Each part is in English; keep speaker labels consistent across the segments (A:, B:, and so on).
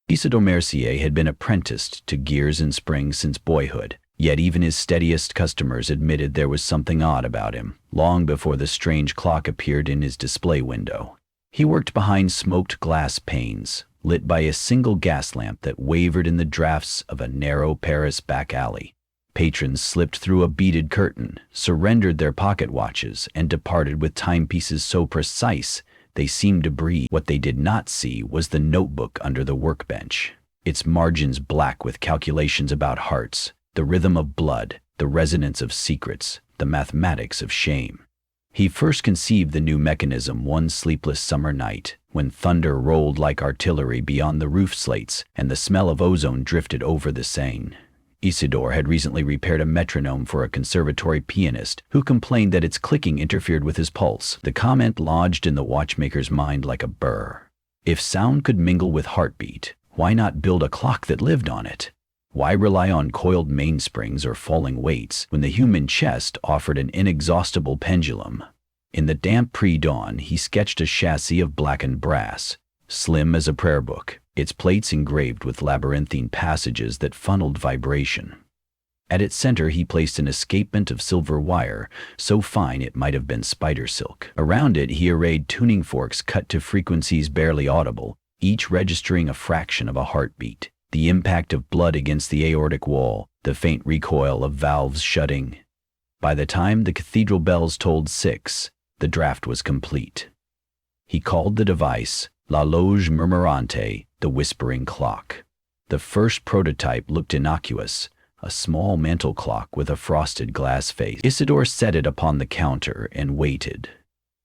A: Isidore Mercier had been apprenticed to gears and springs since boyhood, yet even his steadiest customers admitted there was something odd about him, long before the strange clock appeared in his display window. He worked behind smoked glass panes, lit by a single gas lamp that wavered in the drafts of a narrow Paris back alley. Patrons slipped through a beaded curtain, surrendered their pocket watches, and departed with timepieces so precise they seemed to breathe. What they did not see was the notebook under the workbench, its margins black with calculations about hearts, the rhythm of blood, the resonance of secrets, the mathematics of shame. He first conceived the new mechanism one sleepless summer night, when thunder rolled like artillery beyond the roof slates and the smell of ozone drifted over the Seine. Isidore had recently repaired a metronome for a conservatory pianist who complained that its clicking interfered with his pulse. The comment lodged in the watchmaker's mind like a burr. If sound could mingle with heartbeat, why not build a clock that lived on it? Why rely on coiled mainsprings or falling weights when the human chest offered an inexhaustible pendulum? In the damp pre-dawn, he sketched a chassis of blackened brass, slim as a prayer book, its plates engraved with labyrinthine passages that funneled vibration. At its center he placed an escapement of silver wire, so fine it might have been spider silk. Around it he arrayed tuning forks cut to frequencies barely audible, each registering a fraction of a heartbeat. The impact of blood against the aortic wall, the faint recoil of valves shutting. By the time the cathedral bells tolled 6, the draft was complete. He called the device La Loge Murmurante, the whispering clock. The first prototype looked innocuous, a small mantel clock with a frosted glass face. Isidore set it upon the counter and waited.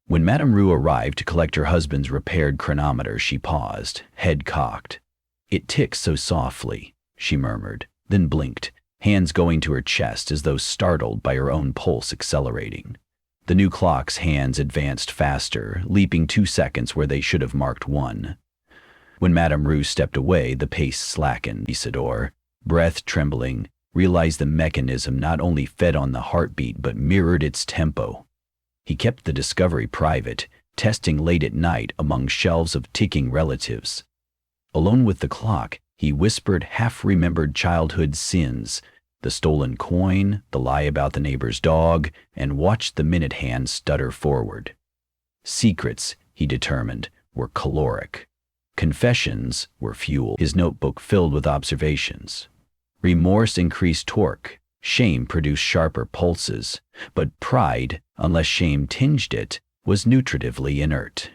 A: When Madame Roux arrived to collect her husband's repaired chronometer, she paused, head cocked. "It ticks so softly," she murmured, then blinked, hands going to her chest as though startled by her own pulse accelerating. The new clock's hands advanced faster, leaping 2 seconds where they should have marked 1. When Madame Roux stepped away, the pace slackened. Isidore, breath trembling, realized the mechanism not only fed on the heartbeat but mirrored its tempo. He kept the discovery private, testing late at night among shelves of ticking relatives. Alone with the clock, he whispered half-remembered childhood sins, the stolen coin, the lie about the neighbor's dog, and watched the minute hand stutter forward. Secrets, he determined, were caloric. Confessions were fuel. His notebook filled with observations. Remorse increased torque. Shame produced sharper pulses. But pride, unless shame tinged it, was nutritively inert.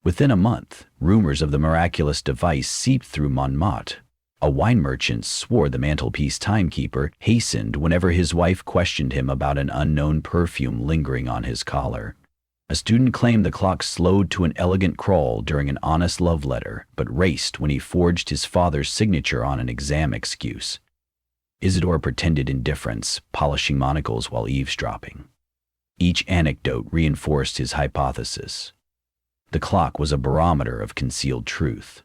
A: Within a month, rumors of the miraculous device seeped through Montmartre. A wine merchant swore the mantelpiece timekeeper hastened whenever his wife questioned him about an unknown perfume lingering on his collar. A student claimed the clock slowed to an elegant crawl during an honest love letter, but raced when he forged his father's signature on an exam excuse. Isidore pretended indifference, polishing monocles while eavesdropping. Each anecdote reinforced his hypothesis. The clock was a barometer of concealed truth.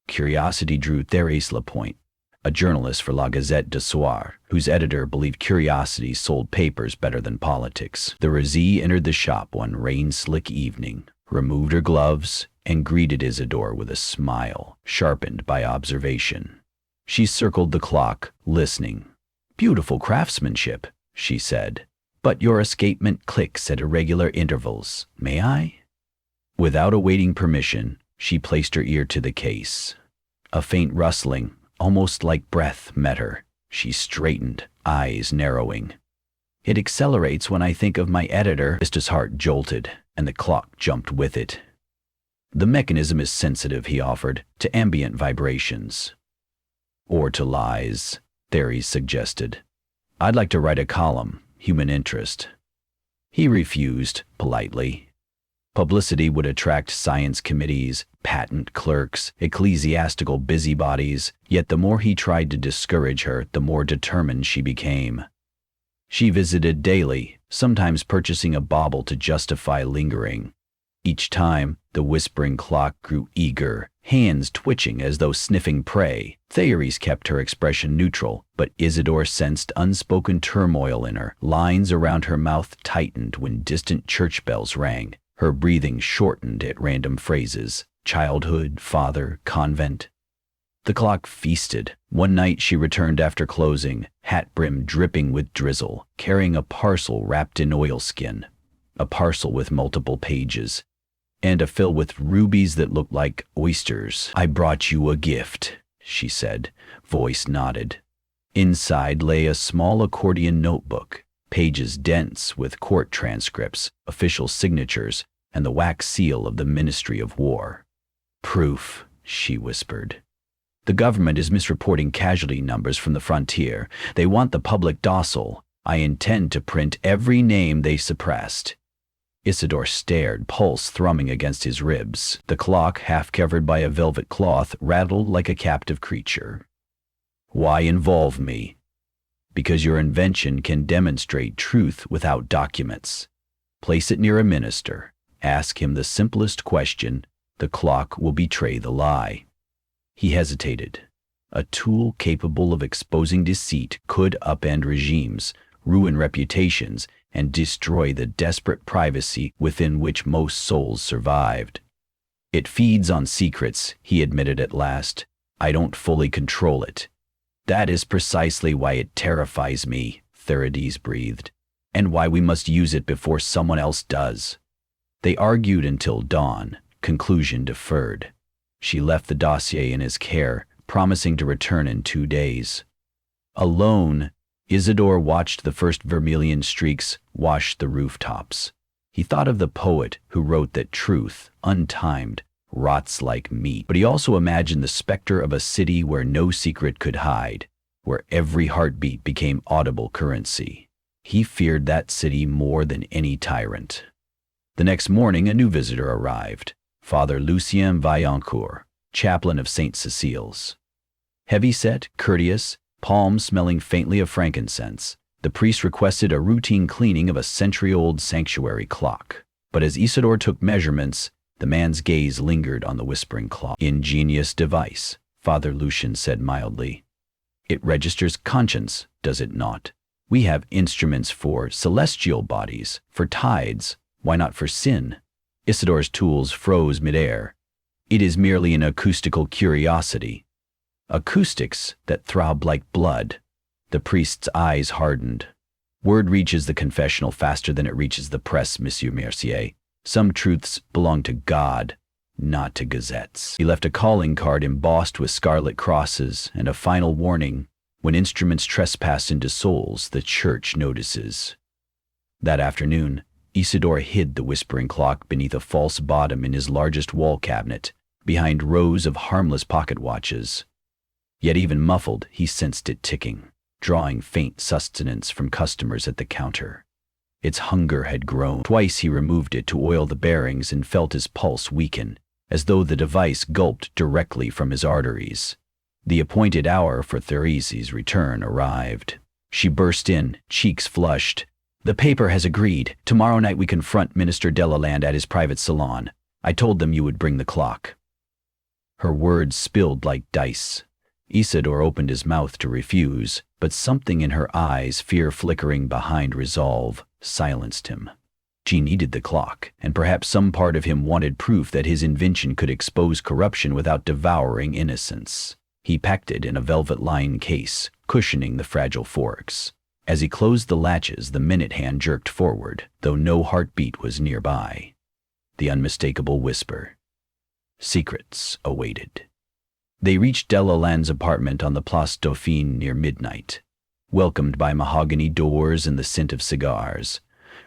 A: Curiosity drew Thérèse Lapointe, a journalist for La Gazette du Soir, whose editor believed curiosity sold papers better than politics. The Razzie entered the shop one rain-slick evening, removed her gloves, and greeted Isidore with a smile, sharpened by observation. She circled the clock, listening. "Beautiful craftsmanship," she said, "but your escapement clicks at irregular intervals. May I?" Without awaiting permission, she placed her ear to the case. A faint rustling, almost like breath, met her. She straightened, eyes narrowing. "It accelerates when I think of my editor." Krista's heart jolted, and the clock jumped with it. "The mechanism is sensitive," he offered, "to ambient vibrations." "Or to lies," Thérèse suggested. "I'd like to write a column, human interest." He refused, politely. Publicity would attract science committees, patent clerks, ecclesiastical busybodies, yet the more he tried to discourage her, the more determined she became. She visited daily, sometimes purchasing a bauble to justify lingering. Each time, the whispering clock grew eager, hands twitching as though sniffing prey. Thérèse kept her expression neutral, but Isidore sensed unspoken turmoil in her. Lines around her mouth tightened when distant church bells rang. Her breathing shortened at random phrases: childhood, father, convent. The clock feasted. One night she returned after closing, hat brim dripping with drizzle, carrying a parcel wrapped in oilskin. A parcel with multiple pages, and a fill with rubies that looked like oysters. "I brought you a gift," she said. Voice nodded. Inside lay a small accordion notebook, pages dense with court transcripts, official signatures, and the wax seal of the Ministry of War. "Proof," she whispered. "The government is misreporting casualty numbers from the frontier. They want the public docile. I intend to print every name they suppressed." Isidore stared, pulse thrumming against his ribs. The clock, half covered by a velvet cloth, rattled like a captive creature. "Why involve me?" "Because your invention can demonstrate truth without documents. Place it near a minister. Ask him the simplest question. The clock will betray the lie." He hesitated. A tool capable of exposing deceit could upend regimes, ruin reputations, and destroy the desperate privacy within which most souls survived. "It feeds on secrets," he admitted at last. "I don't fully control it." "That is precisely why it terrifies me," Therides breathed, "and why we must use it before someone else does." They argued until dawn, conclusion deferred. She left the dossier in his care, promising to return in 2 days. Alone, Isidore watched the first vermilion streaks wash the rooftops. He thought of the poet who wrote that truth, untimed, rots like meat. But he also imagined the specter of a city where no secret could hide, where every heartbeat became audible currency. He feared that city more than any tyrant. The next morning a new visitor arrived, Father Lucien Vaillancourt, chaplain of St. Cecile's. Heavy-set, courteous, palms smelling faintly of frankincense, the priest requested a routine cleaning of a century-old sanctuary clock. But as Isidore took measurements, the man's gaze lingered on the whispering clock. "Ingenious device," Father Lucien said mildly. "It registers conscience, does it not? We have instruments for celestial bodies, for tides. Why not for sin?" Isidore's tools froze midair. "It is merely an acoustical curiosity." "Acoustics that throb like blood." The priest's eyes hardened. "Word reaches the confessional faster than it reaches the press, Monsieur Mercier. Some truths belong to God, not to gazettes." He left a calling card embossed with scarlet crosses and a final warning: when instruments trespass into souls, the church notices. That afternoon, Isidore hid the whispering clock beneath a false bottom in his largest wall cabinet, behind rows of harmless pocket watches. Yet even muffled, he sensed it ticking, drawing faint sustenance from customers at the counter. Its hunger had grown. Twice he removed it to oil the bearings and felt his pulse weaken, as though the device gulped directly from his arteries. The appointed hour for Therese's return arrived. She burst in, cheeks flushed. "The paper has agreed. Tomorrow night we confront Minister Delalande at his private salon. I told them you would bring the clock." Her words spilled like dice. Isidore opened his mouth to refuse, but something in her eyes, fear flickering behind resolve, silenced him. She needed the clock, and perhaps some part of him wanted proof that his invention could expose corruption without devouring innocence. He packed it in a velvet-lined case, cushioning the fragile forks. As he closed the latches, the minute hand jerked forward, though no heartbeat was nearby. The unmistakable whisper. Secrets awaited. They reached Delalande's apartment on the Place Dauphine near midnight, welcomed by mahogany doors and the scent of cigars.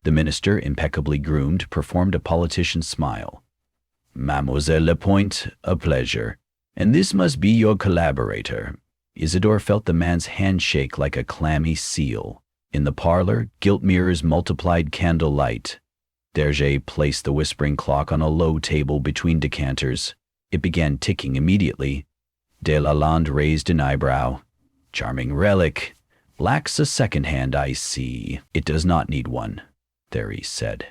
A: The minister, impeccably groomed, performed a politician's smile. "Mademoiselle Lapointe, a pleasure. And this must be your collaborator." Isidore felt the man's hand shake like a clammy seal. In the parlor, gilt mirrors multiplied candlelight. Derget placed the whispering clock on a low table between decanters. It began ticking immediately. Delalande raised an eyebrow. "Charming relic. Lacks a second hand, I see." "It does not need one," Therese said.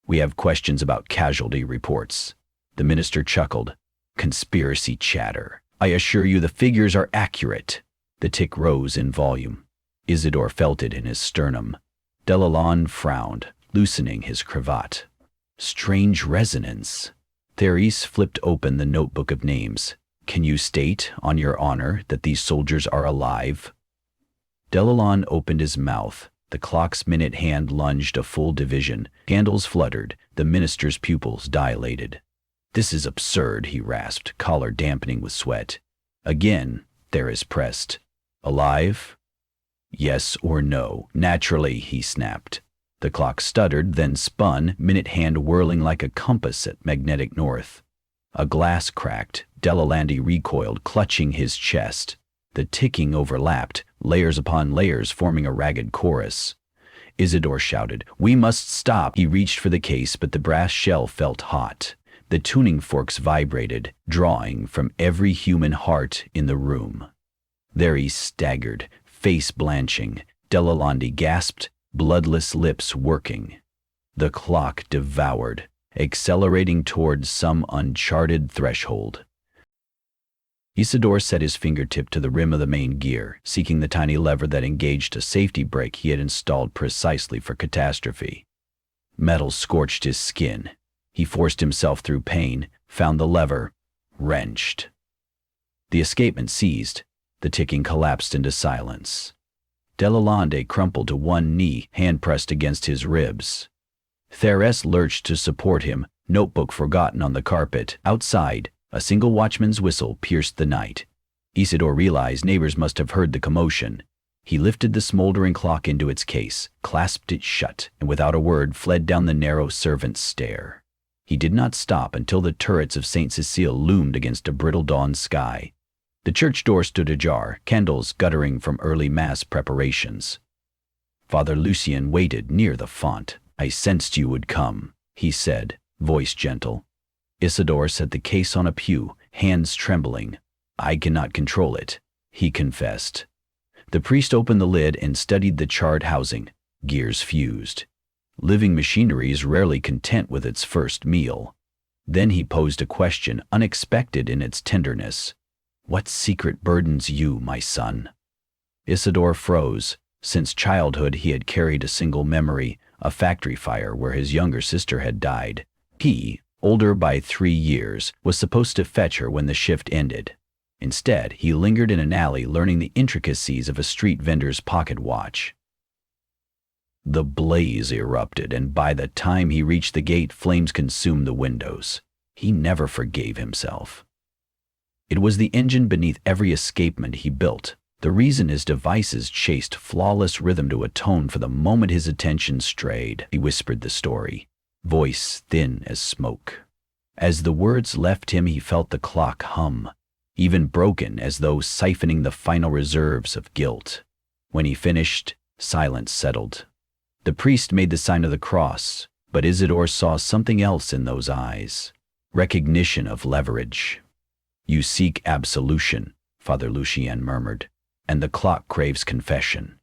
A: "We have questions about casualty reports." The minister chuckled. "Conspiracy chatter. I assure you the figures are accurate." The tick rose in volume. Isidore felt it in his sternum. Delalande frowned, loosening his cravat. Strange resonance. Therese flipped open the notebook of names. Can you state, on your honor, that these soldiers are alive? Delalande opened his mouth. The clock's minute hand lunged a full division. Candles fluttered. The minister's pupils dilated. This is absurd, he rasped, collar dampening with sweat. Again, Theris pressed. Alive? Yes or no? Naturally, he snapped. The clock stuttered, then spun, minute hand whirling like a compass at magnetic north. A glass cracked. Delalande recoiled, clutching his chest. The ticking overlapped, layers upon layers forming a ragged chorus. Isidore shouted, "We must stop!" He reached for the case, but the brass shell felt hot. The tuning forks vibrated, drawing from every human heart in the room. There he staggered, face blanching. Delalande gasped, bloodless lips working. The clock devoured, accelerating towards some uncharted threshold. Isidore set his fingertip to the rim of the main gear, seeking the tiny lever that engaged a safety brake he had installed precisely for catastrophe. Metal scorched his skin. He forced himself through pain, found the lever, wrenched. The escapement ceased. The ticking collapsed into silence. Delalande crumpled to one knee, hand pressed against his ribs. Theris lurched to support him, notebook forgotten on the carpet. Outside, a single watchman's whistle pierced the night. Isidore realized neighbors must have heard the commotion. He lifted the smoldering clock into its case, clasped it shut, and without a word fled down the narrow servant's stair. He did not stop until the turrets of St. Cecile loomed against a brittle dawn sky. The church door stood ajar, candles guttering from early mass preparations. Father Lucien waited near the font. "I sensed you would come," he said, voice gentle. Isidore set the case on a pew, hands trembling. "I cannot control it," he confessed. The priest opened the lid and studied the charred housing. Gears fused. Living machinery is rarely content with its first meal. Then he posed a question, unexpected in its tenderness. "What secret burdens you, my son?" Isidore froze. Since childhood he had carried a single memory, a factory fire where his younger sister had died. He, older by 3 years, was supposed to fetch her when the shift ended. Instead, he lingered in an alley learning the intricacies of a street vendor's pocket watch. The blaze erupted, and by the time he reached the gate, flames consumed the windows. He never forgave himself. It was the engine beneath every escapement he built. The reason his devices chased flawless rhythm to atone for the moment his attention strayed. He whispered the story, voice thin as smoke. As the words left him, he felt the clock hum, even broken as though siphoning the final reserves of guilt. When he finished, silence settled. The priest made the sign of the cross, but Isidore saw something else in those eyes. Recognition of leverage. "You seek absolution," Father Lucien murmured, "and the clock craves confession.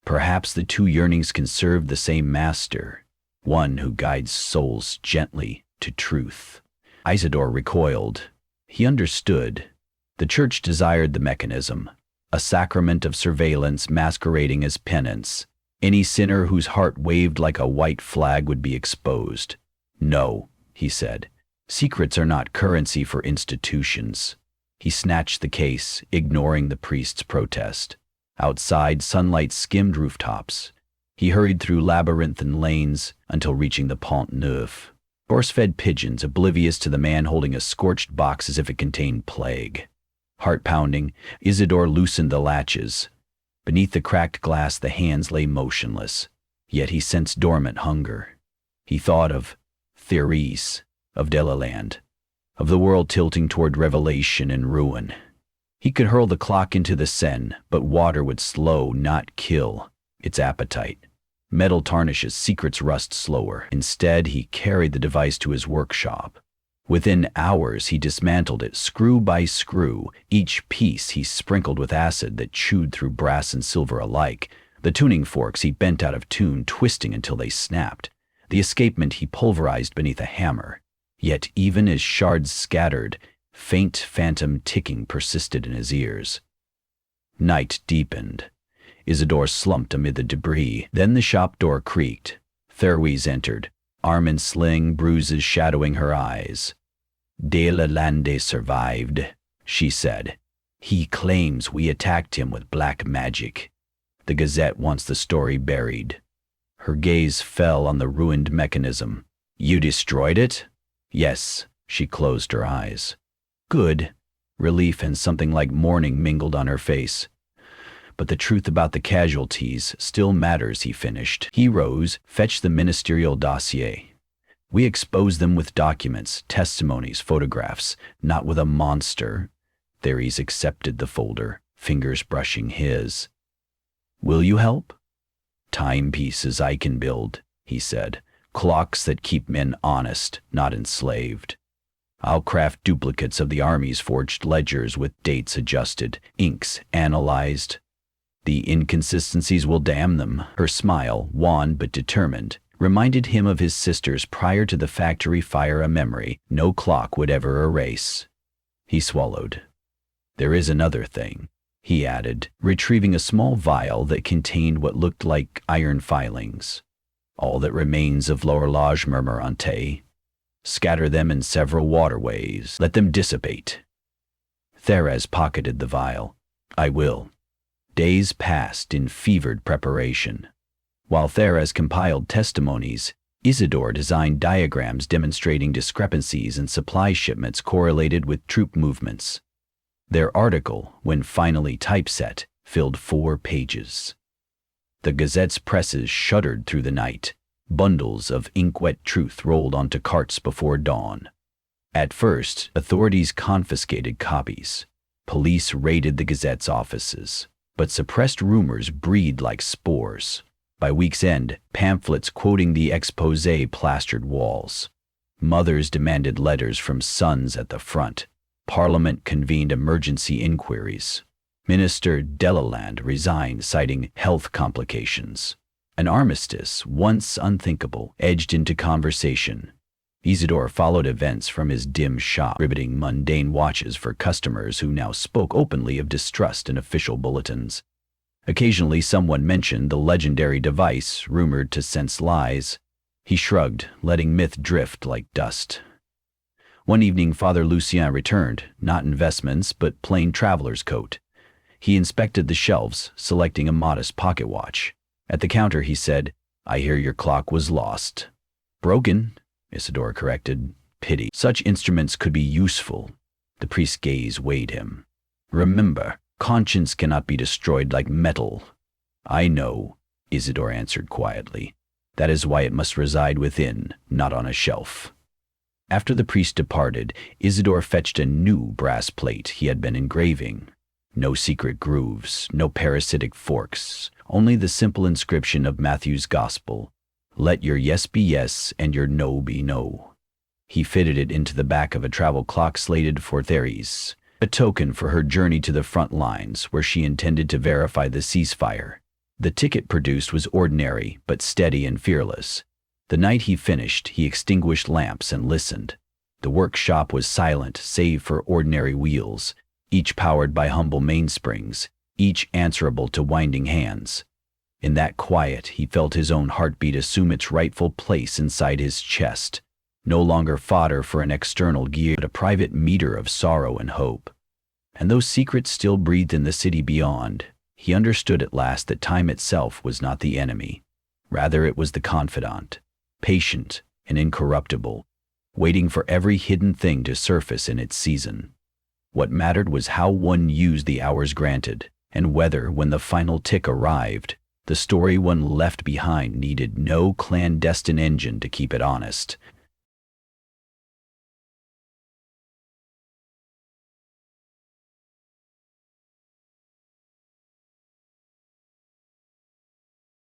A: Perhaps the two yearnings can serve the same master, one who guides souls gently to truth." Isidore recoiled. He understood. The church desired the mechanism, a sacrament of surveillance masquerading as penance. Any sinner whose heart waved like a white flag would be exposed. "No," he said, "secrets are not currency for institutions." He snatched the case, ignoring the priest's protest. Outside, sunlight skimmed rooftops. He hurried through labyrinthine lanes until reaching the Pont Neuf. Horse-fed pigeons, oblivious to the man holding a scorched box as if it contained plague. Heart pounding, Isidore loosened the latches. Beneath the cracked glass, the hands lay motionless, yet he sensed dormant hunger. He thought of Theris, of Delalande, of the world tilting toward revelation and ruin. He could hurl the clock into the Seine, but water would slow, not kill, its appetite. Metal tarnishes, secrets rust slower. Instead, he carried the device to his workshop. Within hours, he dismantled it, screw by screw. Each piece he sprinkled with acid that chewed through brass and silver alike. The tuning forks he bent out of tune, twisting until they snapped. The escapement he pulverized beneath a hammer. Yet even as shards scattered, faint phantom ticking persisted in his ears. Night deepened. Isidore slumped amid the debris. Then the shop door creaked. Theris entered, arm in sling, bruises shadowing her eyes. Delalande survived, she said. He claims we attacked him with black magic. The Gazette wants the story buried. Her gaze fell on the ruined mechanism. You destroyed it? Yes, she closed her eyes. Good. Relief and something like mourning mingled on her face. But the truth about the casualties still matters, he finished. He rose, fetched the ministerial dossier. We expose them with documents, testimonies, photographs, not with a monster. Theres accepted the folder, fingers brushing his. Will you help? Timepieces I can build, he said. Clocks that keep men honest, not enslaved. I'll craft duplicates of the army's forged ledgers with dates adjusted, inks analyzed. The inconsistencies will damn them. Her smile, wan but determined, reminded him of his sister's prior to the factory fire, a memory no clock would ever erase. He swallowed. There is another thing, he added, retrieving a small vial that contained what looked like iron filings. All that remains of l'horloge murmurante. Scatter them in several waterways. Let them dissipate. Theres pocketed the vial. I will. Days passed in fevered preparation. While Theres compiled testimonies, Isidore designed diagrams demonstrating discrepancies in supply shipments correlated with troop movements. Their article, when finally typeset, filled 4 pages. The Gazette's presses shuddered through the night. Bundles of ink-wet truth rolled onto carts before dawn. At first, authorities confiscated copies. Police raided the Gazette's offices. But suppressed rumors breed like spores. By week's end, pamphlets quoting the exposé plastered walls. Mothers demanded letters from sons at the front. Parliament convened emergency inquiries. Minister Delaland resigned, citing health complications. An armistice, once unthinkable, edged into conversation. Isidore followed events from his dim shop, riveting mundane watches for customers who now spoke openly of distrust in official bulletins. Occasionally someone mentioned the legendary device rumored to sense lies. He shrugged, letting myth drift like dust. One evening Father Lucien returned, not investments but plain traveler's coat. He inspected the shelves, selecting a modest pocket watch. At the counter he said, I hear your clock was lost. Broken, Isidore corrected. Pity. Such instruments could be useful. The priest's gaze weighed him. Remember, conscience cannot be destroyed like metal. I know, Isidore answered quietly. That is why it must reside within, not on a shelf. After the priest departed, Isidore fetched a new brass plate he had been engraving. No secret grooves, no parasitic forks, only the simple inscription of Matthew's Gospel. Let your yes be yes and your no be no. He fitted it into the back of a travel clock slated for Theres, a token for her journey to the front lines where she intended to verify the ceasefire. The ticket produced was ordinary but steady and fearless. The night he finished, he extinguished lamps and listened. The workshop was silent save for ordinary wheels, each powered by humble mainsprings, each answerable to winding hands. In that quiet, he felt his own heartbeat assume its rightful place inside his chest, no longer fodder for an external gear, but a private meter of sorrow and hope. And though secrets still breathed in the city beyond, he understood at last that time itself was not the enemy. Rather, it was the confidant, patient and incorruptible, waiting for every hidden thing to surface in its season. What mattered was how one used the hours granted, and whether, when the final tick arrived, the story one left behind needed no clandestine engine to keep it honest.